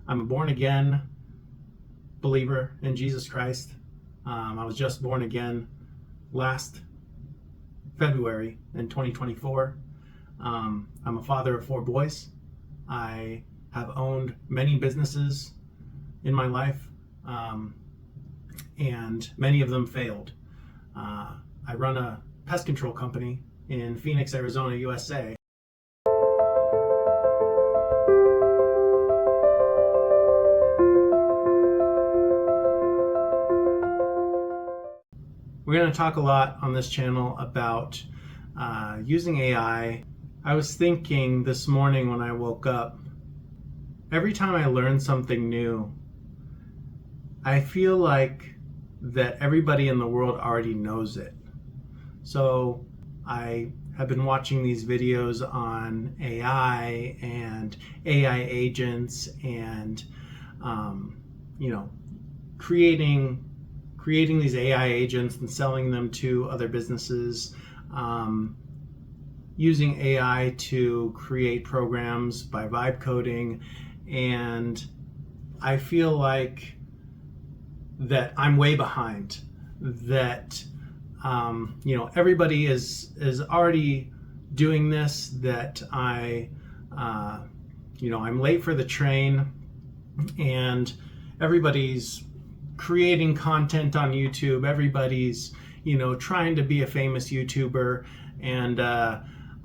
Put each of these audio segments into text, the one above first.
I'm a born again believer in Jesus Christ. I was just born again last February in 2024. I'm a father of 4 boys. I have owned many businesses in my life, and many of them failed. I run a pest control company in Phoenix, Arizona, USA. We're going to talk a lot on this channel about using AI. I was thinking this morning when I woke up, every time I learn something new, I feel like that everybody in the world already knows it. So I have been watching these videos on AI and AI agents and creating these AI agents and selling them to other businesses, using AI to create programs by vibe coding, and I feel like that I'm way behind. That everybody is already doing this. That I'm late for the train, and everybody's creating content on YouTube. Everybody's trying to be a famous YouTuber, and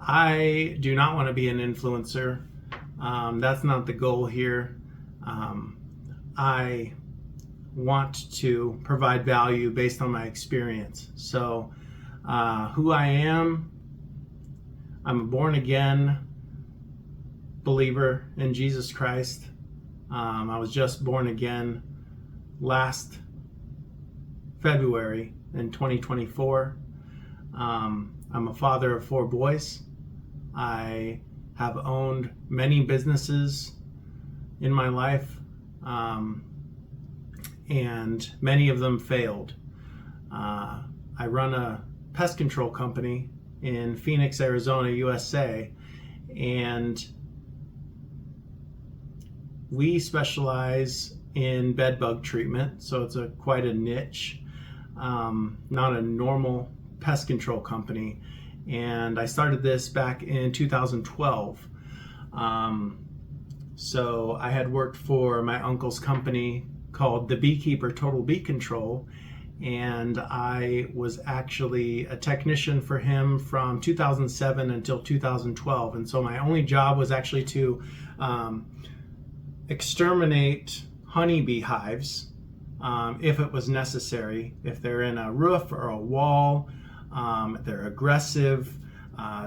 I do not want to be an influencer. That's not the goal here. I want to provide value based on my experience. So who I am, I'm a born again believer in Jesus Christ. I was just born again last February in 2024. I'm a father of 4 boys. I have owned many businesses in my life, and many of them failed. I run a pest control company in Phoenix, Arizona, USA, and we specialize in bed bug treatment, so it's quite a niche, not a normal pest control company. And I started this back in 2012. So I had worked for my uncle's company called The Beekeeper Total Bee Control, and I was actually a technician for him from 2007 until 2012. And so my only job was actually to exterminate honeybee hives if it was necessary. If they're in a roof or a wall, they're aggressive,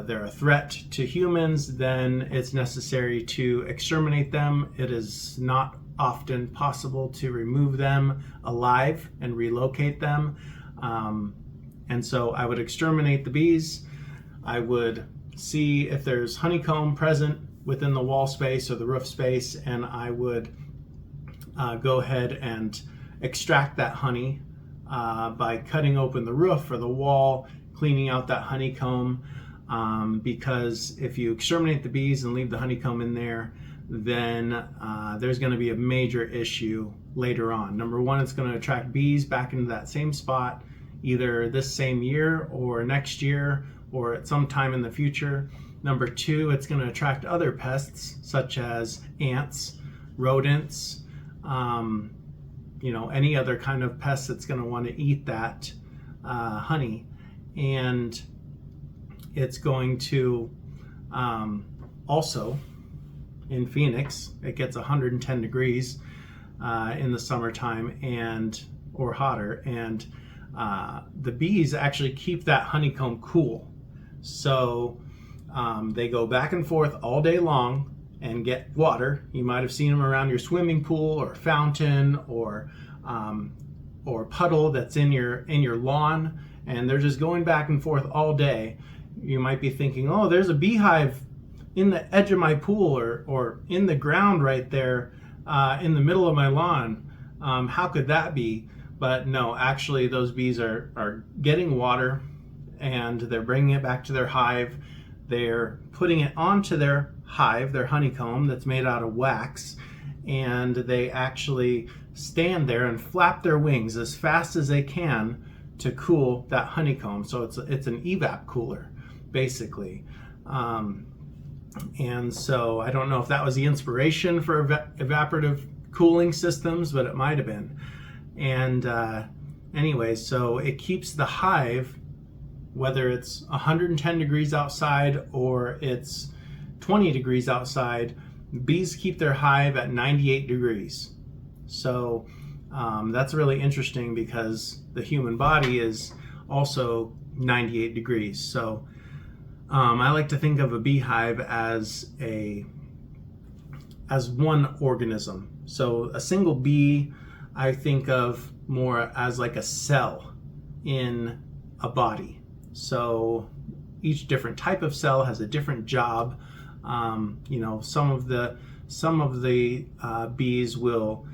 they're a threat to humans, then it's necessary to exterminate them. It is not often possible to remove them alive and relocate them. And so I would exterminate the bees. I would see if there's honeycomb present within the wall space or the roof space, and I would go ahead and extract that honey by cutting open the roof or the wall, cleaning out that honeycomb, because if you exterminate the bees and leave the honeycomb in there, then there's going to be a major issue later on. Number one, it's going to attract bees back into that same spot, either this same year or next year or at some time in the future. Number two, it's going to attract other pests such as ants, rodents, any other kind of pest that's going to want to eat that honey. And it's going to also, in Phoenix, it gets 110 degrees in the summertime or hotter, and the bees actually keep that honeycomb cool. So they go back and forth all day long and get water. You might have seen them around your swimming pool or fountain or puddle that's in your lawn, and they're just going back and forth all day. You might be thinking, oh, there's a beehive in the edge of my pool or in the ground right there in the middle of my lawn. How could that be? But no, actually those bees are getting water and they're bringing it back to their hive. They're putting it onto their hive, their honeycomb that's made out of wax, and they actually stand there and flap their wings as fast as they can to cool that honeycomb. So it's an evap cooler, basically. And so I don't know if that was the inspiration for evaporative cooling systems, but it might have been. And anyway, so it keeps the hive, whether it's 110 degrees outside or it's 20 degrees outside, bees keep their hive at 98 degrees. So that's really interesting because the human body is also 98 degrees. So I like to think of a beehive as one organism. So a single bee, I think of more as like a cell in a body. So each different type of cell has a different job. Some of the bees will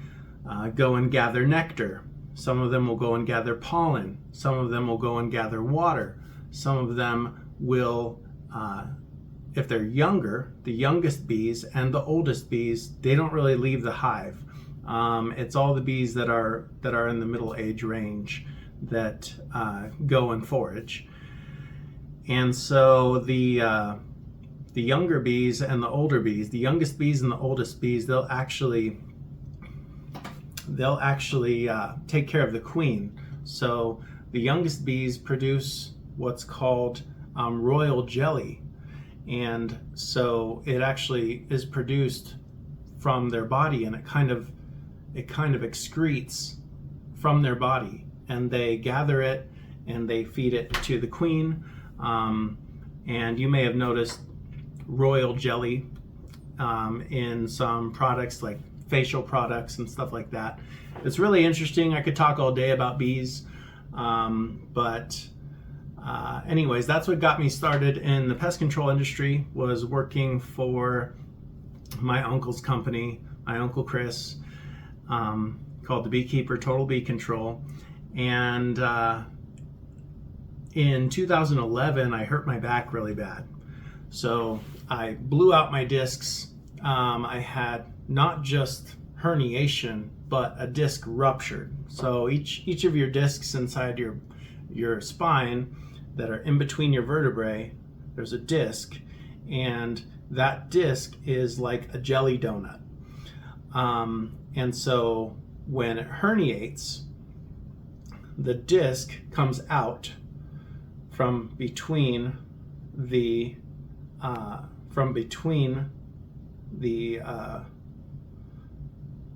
go and gather nectar. Some of them will go and gather pollen. Some of them will go and gather water. Some of them will, if they're younger, the youngest bees and the oldest bees, they don't really leave the hive. It's all the bees that are in the middle age range that go and forage. And so the younger bees and the older bees, the youngest bees and the oldest bees, they'll actually take care of the queen. So the youngest bees produce what's called royal jelly, and so it actually is produced from their body, and it kind of excretes from their body, and they gather it and they feed it to the queen. And you may have noticed royal jelly in some products like facial products and stuff like that. It's really interesting. I could talk all day about bees, but anyways, that's what got me started in the pest control industry, was working for my uncle's company, my Uncle Chris, called The Beekeeper Total Bee Control. And in 2011, I hurt my back really bad. So I blew out my discs. I had not just herniation, but a disc ruptured. So each of your discs inside your spine that are in between your vertebrae, there's a disc, and that disc is like a jelly donut. And so when it herniates, the disc comes out from between the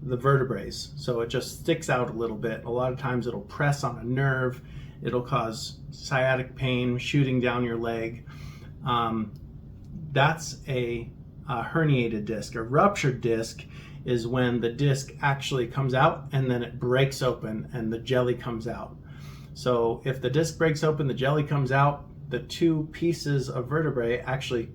vertebrae. So it just sticks out a little bit. A lot of times it'll press on a nerve. It'll cause sciatic pain shooting down your leg. That's a herniated disc. A ruptured disc is when the disc actually comes out and then it breaks open and the jelly comes out. So if the disc breaks open, the jelly comes out, the two pieces of vertebrae actually,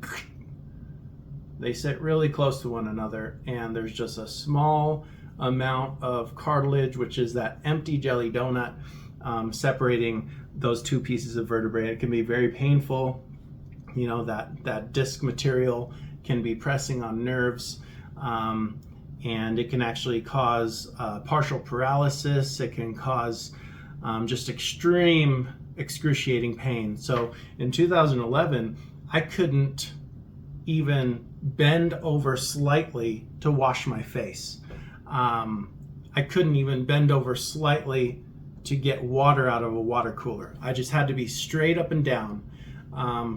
they sit really close to one another, and there's just a small amount of cartilage, which is that empty jelly donut, separating those two pieces of vertebrae. It can be very painful. You know, that disc material can be pressing on nerves, and it can actually cause partial paralysis. It can cause just extreme excruciating pain. So in 2011, I couldn't even bend over slightly to wash my face. I couldn't even bend over slightly to get water out of a water cooler. I just had to be straight up and down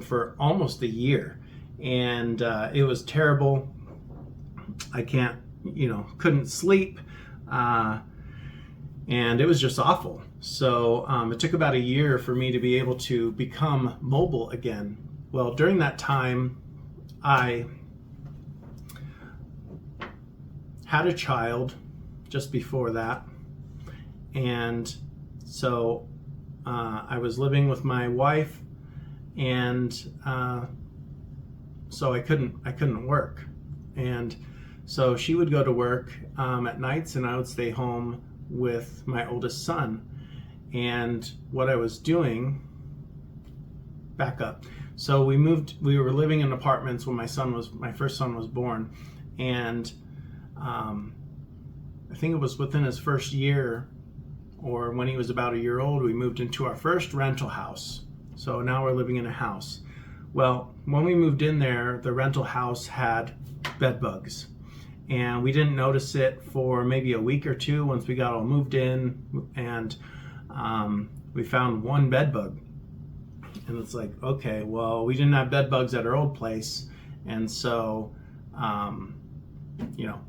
for almost a year. And it was terrible. I couldn't sleep. And it was just awful. So it took about a year for me to be able to become mobile again. Well, during that time, I had a child just before that. And so I was living with my wife, and so I couldn't work. And so she would go to work at nights, and I would stay home with my oldest son. And what I was doing, back up. So we were living in apartments when my first son was born. And I think it was within his first year, or when he was about a year old, we moved into our first rental house. So now we're living in a house. Well, when we moved in there, the rental house had bed bugs. And we didn't notice it for maybe a week or two once we got all moved in, and we found one bed bug. And it's like, okay, well, we didn't have bed bugs at our old place. And so,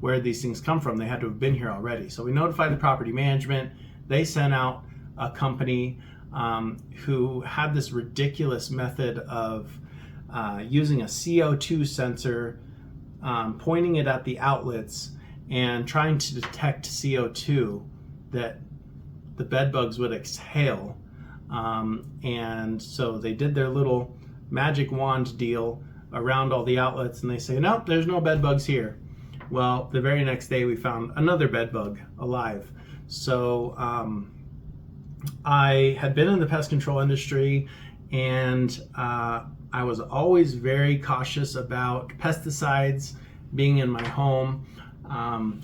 where did these things come from? They had to have been here already. So we notified the property management. They sent out a company who had this ridiculous method of using a CO2 sensor, pointing it at the outlets and trying to detect CO2 that the bed bugs would exhale. And so they did their little magic wand deal around all the outlets, and they say, nope, there's no bed bugs here. Well, the very next day we found another bed bug alive. So I had been in the pest control industry, and I was always very cautious about pesticides being in my home,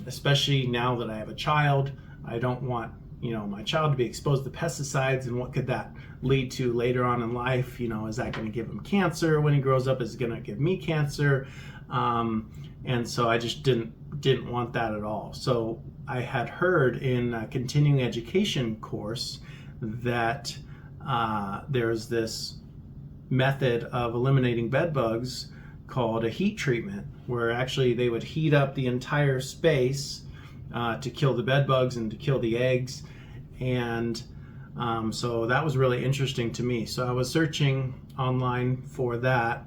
especially now that I have a child. I don't want my child to be exposed to pesticides, and what could that lead to later on in life? Is that going to give him cancer when he grows up? Is it going to give me cancer? And so I just didn't want that at all. So I had heard in a continuing education course that there's this method of eliminating bed bugs called a heat treatment, where actually they would heat up the entire space to kill the bed bugs and to kill the eggs. And so that was really interesting to me. So I was searching online for that,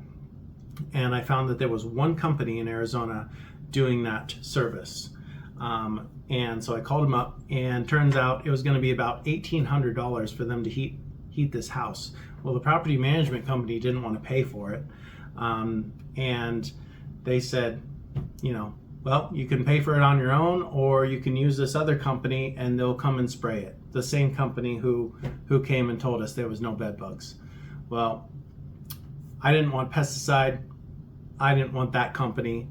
and I found that there was one company in Arizona doing that service. And so I called them up, and turns out it was going to be about $1,800 for them to heat this house. Well, the property management company didn't want to pay for it. And they said, well, you can pay for it on your own, or you can use this other company and they'll come and spray it. The same company who came and told us there was no bed bugs. Well, I didn't want pesticide. I didn't want that company.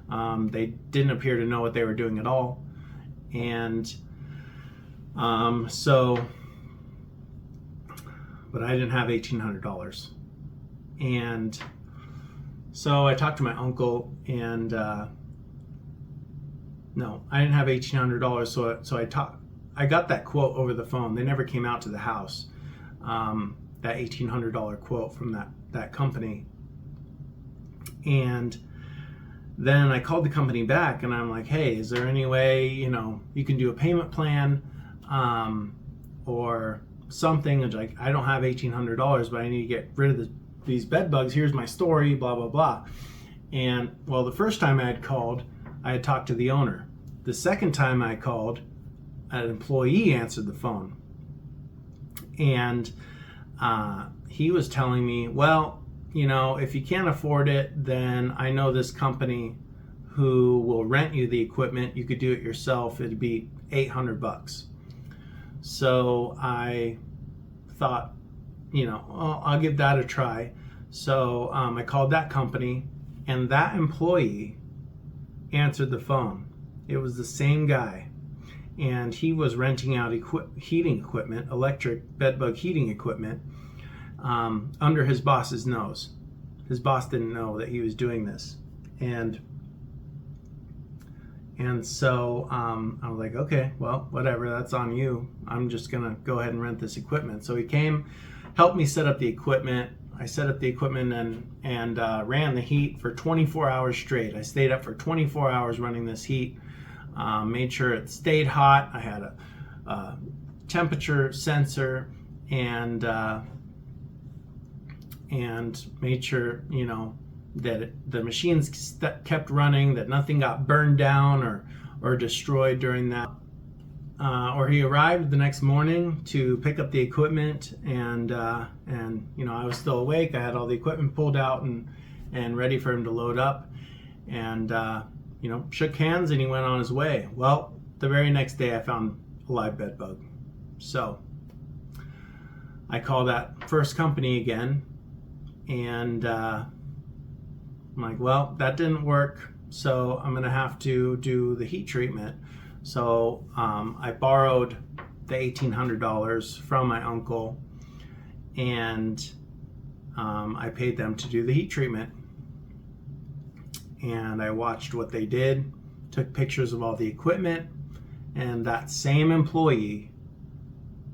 They didn't appear to know what they were doing at all. And but I didn't have $1,800. And so I talked to my uncle, and no, I didn't have $1,800. So I got that quote over the phone. They never came out to the house. That $1,800 quote from that company. And then I called the company back, and I'm like, hey, is there any way, you can do a payment plan or something? And like, I don't have $1,800, but I need to get rid of these bed bugs. Here's my story, blah, blah, blah. And well, the first time I had called, I had talked to the owner. The second time I called, an employee answered the phone. And he was telling me, well, if you can't afford it, then I know this company who will rent you the equipment. You could do it yourself. It'd be $800. So I thought, I'll give that a try. So I called that company, and that employee answered the phone. It was the same guy, and he was renting out heating equipment, electric bedbug heating equipment, under his boss's nose. His boss didn't know that he was doing this. And so I was like, okay, well, whatever, that's on you. I'm just gonna go ahead and rent this equipment. So he came, helped me set up the equipment. I set up the equipment and ran the heat for 24 hours straight. I stayed up for 24 hours running this heat, made sure it stayed hot. I had a temperature sensor, and made sure, that the machines kept running, that nothing got burned down or destroyed during that. Or he arrived the next morning to pick up the equipment, and I was still awake. I had all the equipment pulled out and ready for him to load up, and shook hands, and he went on his way. Well, the very next day I found a live bed bug. So I called that first company again, and I'm like, well, that didn't work, so I'm gonna have to do the heat treatment. So I borrowed the $1,800 from my uncle, and I paid them to do the heat treatment. And I watched what they did, took pictures of all the equipment, and that same employee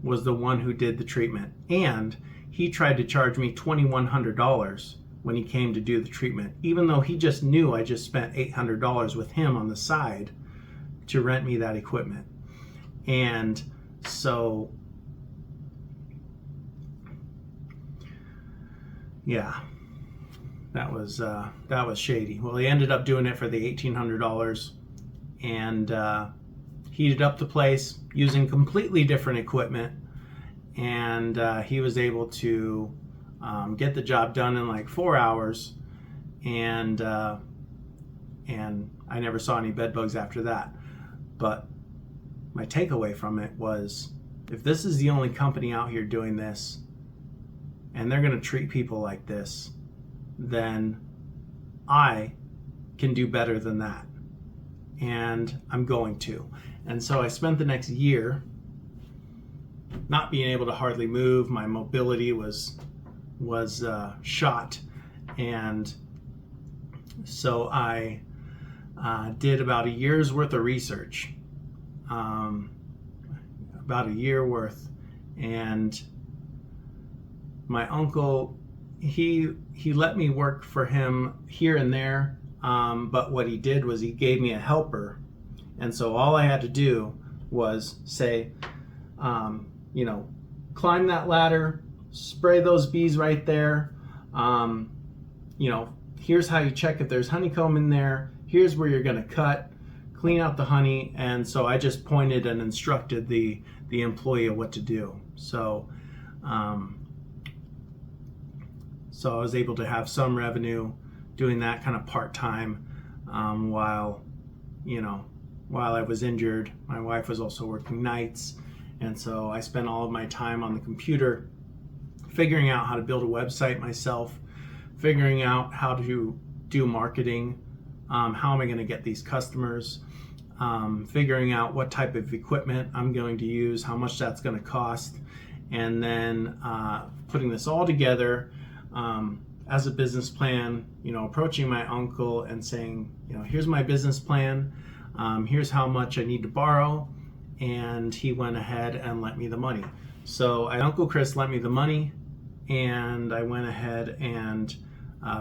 was the one who did the treatment. And he tried to charge me $2,100 when he came to do the treatment, even though he just knew I just spent $800 with him on the side to rent me that equipment. And so, yeah, that was shady. Well, he ended up doing it for the $1,800 and heated up the place using completely different equipment, and he was able to get the job done in like 4 hours, and I never saw any bed bugs after that. But my takeaway from it was, if this is the only company out here doing this and they're going to treat people like this, then I can do better than that, and I'm going to. And so I spent the next year not being able to hardly move. My mobility was shot, and so I did about a year's worth of research, about a year worth. And my uncle, he let me work for him here and there, but what he did was he gave me a helper. And so all I had to do was say, climb that ladder, spray those bees right there. Here's how you check if there's honeycomb in there. Here's where you're going to cut, clean out the honey. And so I just pointed and instructed the employee of what to do. So I was able to have some revenue doing that kind of part-time while I was injured. My wife was also working nights, and so I spent all of my time on the computer figuring out how to build a website myself, figuring out how to do marketing, how am I going to get these customers, figuring out what type of equipment I'm going to use, how much that's going to cost, and then putting this all together as a business plan, approaching my uncle and saying, here's my business plan, here's how much I need to borrow, and he went ahead and lent me the money. So Uncle Chris lent me the money, and I went ahead and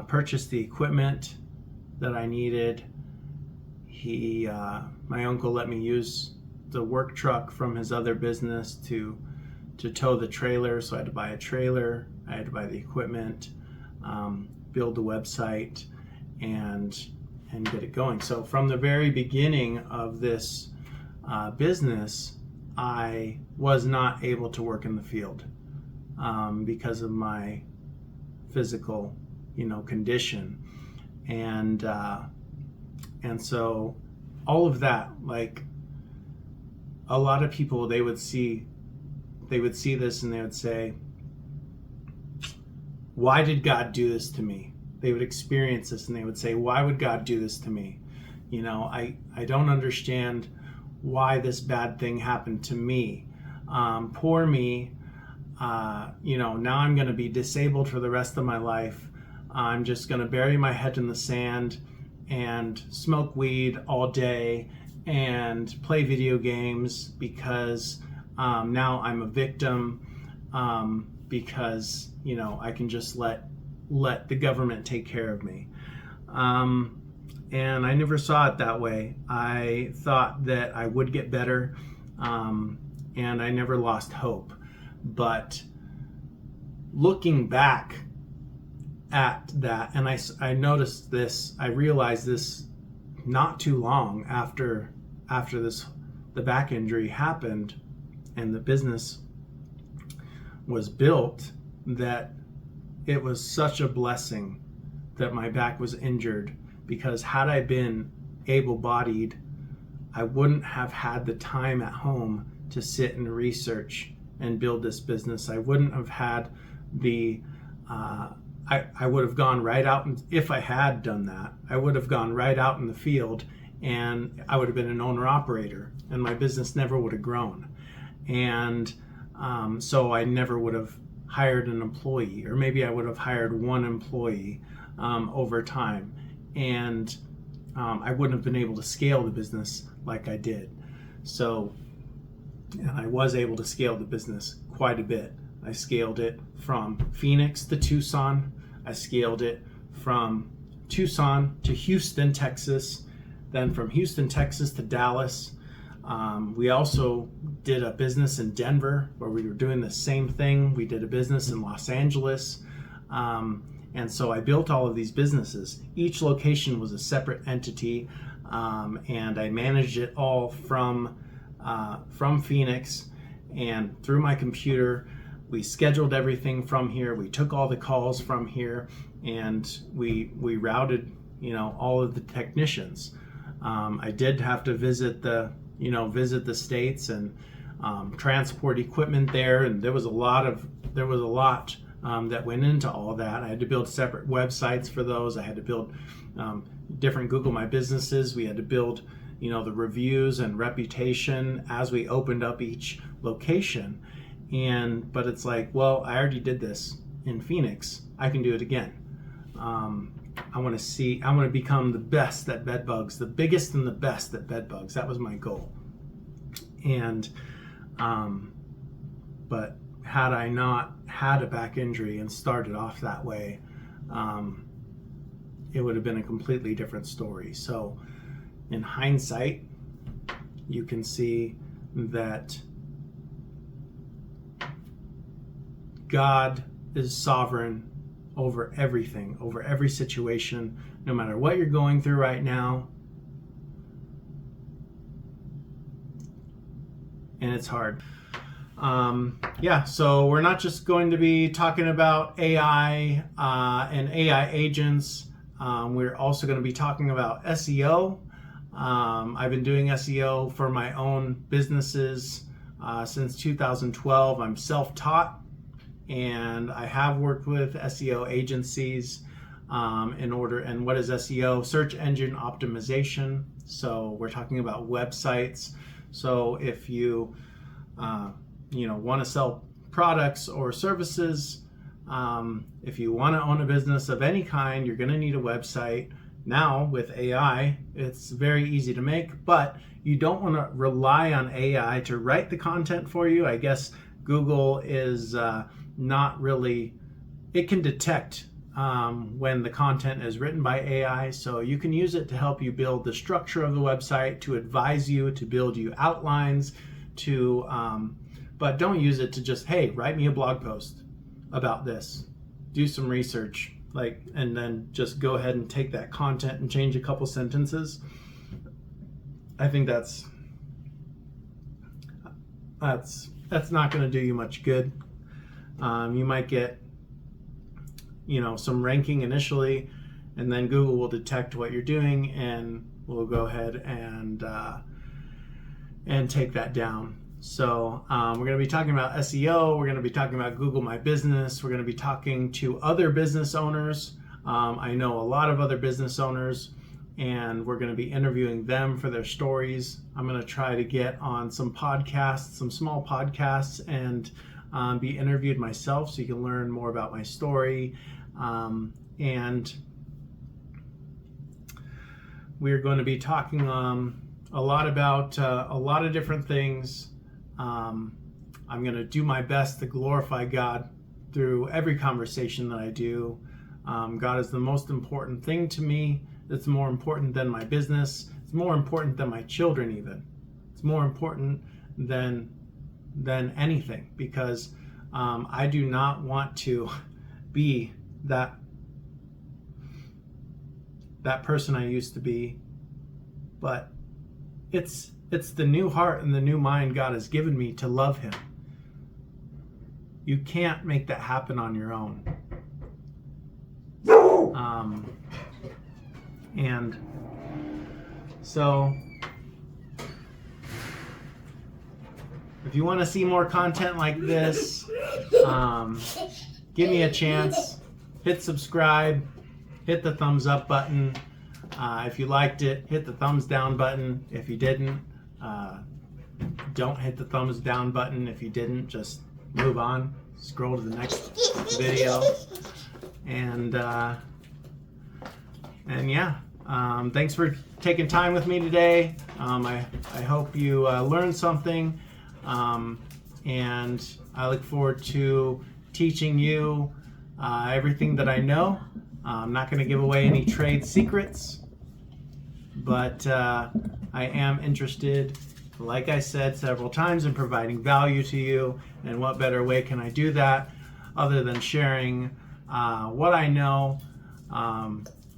purchased the equipment that I needed. My uncle let me use the work truck from his other business to tow the trailer, so I had to buy a trailer, I had to buy the equipment, build the website, and get it going. So from the very beginning of this business, I was not able to work in the field because of my physical, condition, and so all of that, like a lot of people, they would see this and they would say, why did God do this to me? They would experience this and they would say, why would God do this to me? I don't understand why this bad thing happened to me. Poor me. Now I'm going to be disabled for the rest of my life. I'm just going to bury my head in the sand and smoke weed all day and play video games because now I'm a victim, because I can just let the government take care of me. And I never saw it that way. I thought that I would get better, and I never lost hope. But looking back at that, and I noticed this, I realized this not too long after the back injury happened and the business was built, that it was such a blessing that my back was injured, because had I been able-bodied, I wouldn't have had the time at home to sit and research and build this business. I wouldn't have had I would have gone right out, and if I had done that, I would have gone right out in the field and I would have been an owner-operator, and my business never would have grown. And so I never would have hired an employee, or maybe I would have hired one employee over time, and I wouldn't have been able to scale the business like I did. So, and I was able to scale the business quite a bit. I scaled it from Phoenix to Tucson. I scaled it from Tucson to Houston, Texas, then from Houston, Texas to Dallas. We also did a business in Denver where we were doing the same thing. We did a business in Los Angeles. And so I built all of these businesses. Each location was a separate entity, and I managed it all from Phoenix and through my computer. We scheduled everything from here. We took all the calls from here, and we routed, all of the technicians. I did have to visit the states and transport equipment there, and there was a lot that went into all that. I had to build separate websites for those. I had to build different Google My Businesses. We had to build, the reviews and reputation as we opened up each location. But it's like, well, I already did this in Phoenix. I can do it again. I want to become the best at bed bugs, the biggest and the best at bed bugs. That was my goal. And, but had I not had a back injury and started off that way, it would have been a completely different story. So in hindsight, you can see that God is sovereign over everything, over every situation, no matter what you're going through right now. And it's hard. So we're not just going to be talking about AI and AI agents. We're also going to be talking about SEO. I've been doing SEO for my own businesses since 2012. I'm self-taught, and I have worked with SEO agencies and what is SEO? Search engine optimization. So we're talking about websites. So if you want to sell products or services, if you want to own a business of any kind, you're going to need a website. Now with AI, it's very easy to make, but you don't want to rely on AI to write the content for you. I guess Google is not really, it can detect when the content is written by AI, so you can use it to help you build the structure of the website, to advise you, to build you outlines, but don't use it to just, hey, write me a blog post about this. Do some research, and then just go ahead and take that content and change a couple sentences. I think that's not going to do you much good. You might get, some ranking initially, and then Google will detect what you're doing and will go ahead and take that down. So we're going to be talking about SEO. We're going to be talking about Google My Business. We're going to be talking to other business owners. I know a lot of other business owners, and we're going to be interviewing them for their stories. I'm going to try to get on some podcasts, some small podcasts, and be interviewed myself so you can learn more about my story. And we're going to be talking a lot about a lot of different things. I'm going to do my best to glorify God through every conversation that I do. God is the most important thing to me. It's more important than my business. It's more important than my children even. It's more important than anything, because I do not want to be that person I used to be, but it's the new heart and the new mind God has given me to love Him. You can't make that happen on your own. And so if you want to see more content like this, give me a chance. Hit subscribe, hit the thumbs up button. If you liked it, hit the thumbs down button. If you didn't, don't hit the thumbs down button. If you didn't, just move on. Scroll to the next video. And yeah, thanks for taking time with me today. I hope you learned something. And I look forward to teaching you everything that I know. I'm not going to give away any trade secrets, but I am interested, like I said several times, in providing value to you. And what better way can I do that other than sharing what I know,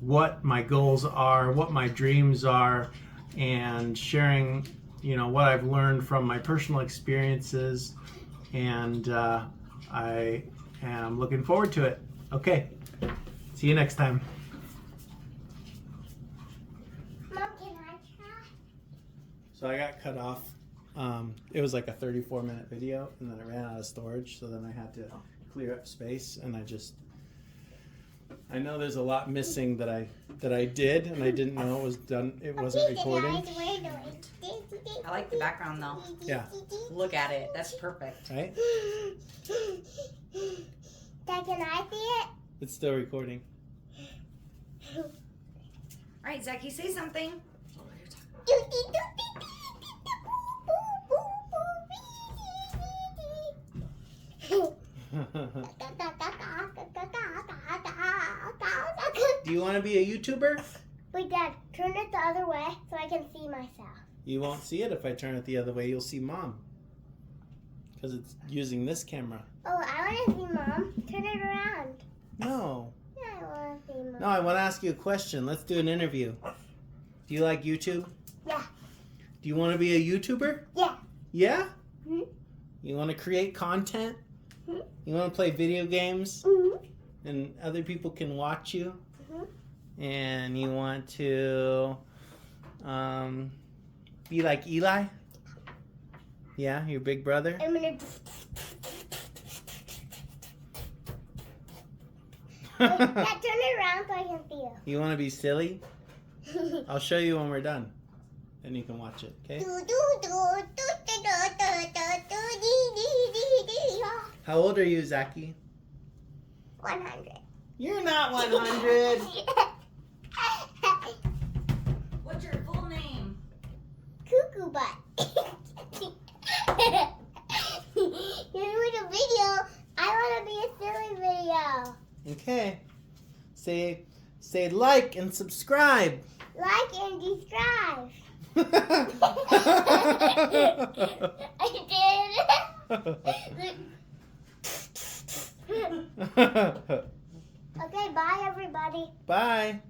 what my goals are, what my dreams are, and sharing, what I've learned from my personal experiences. And I am looking forward to it. Okay, see you next time. Mom, can I try? So I got cut off. It was like a 34-minute video, and then I ran out of storage, so then I had to clear up space, and I know there's a lot missing that I did, and I didn't know it was done. It wasn't recording. I like the background though. Yeah. Look at it. That's perfect. Right? Dad, can I see it? It's still recording. All right, Zachy, say something. Do you want to be a YouTuber? Wait, Dad, turn it the other way so I can see myself. You won't see it if I turn it the other way. You'll see Mom. Because it's using this camera. Oh, I want to see Mom. Turn it around. No. Yeah, I want to see Mom. No, I want to ask you a question. Let's do an interview. Do you like YouTube? Yeah. Do you want to be a YouTuber? Yeah. Yeah? Mm-hmm. You want to create content? Mm-hmm. You want to play video games? Mm-hmm. And other people can watch you? Mm-hmm. And you want to be like Eli? Yeah, your big brother? I'm going to... Dad, turn it around so I can see you. You want to be silly? I'll show you when we're done. And you can watch it, okay? How old are you, Zachy? 100. You're not 100. What's your full name? Cuckoo butt. You're doing a video. I want to be a silly video. Okay. Say like and subscribe. Like and subscribe. I did. Okay, bye everybody. Bye.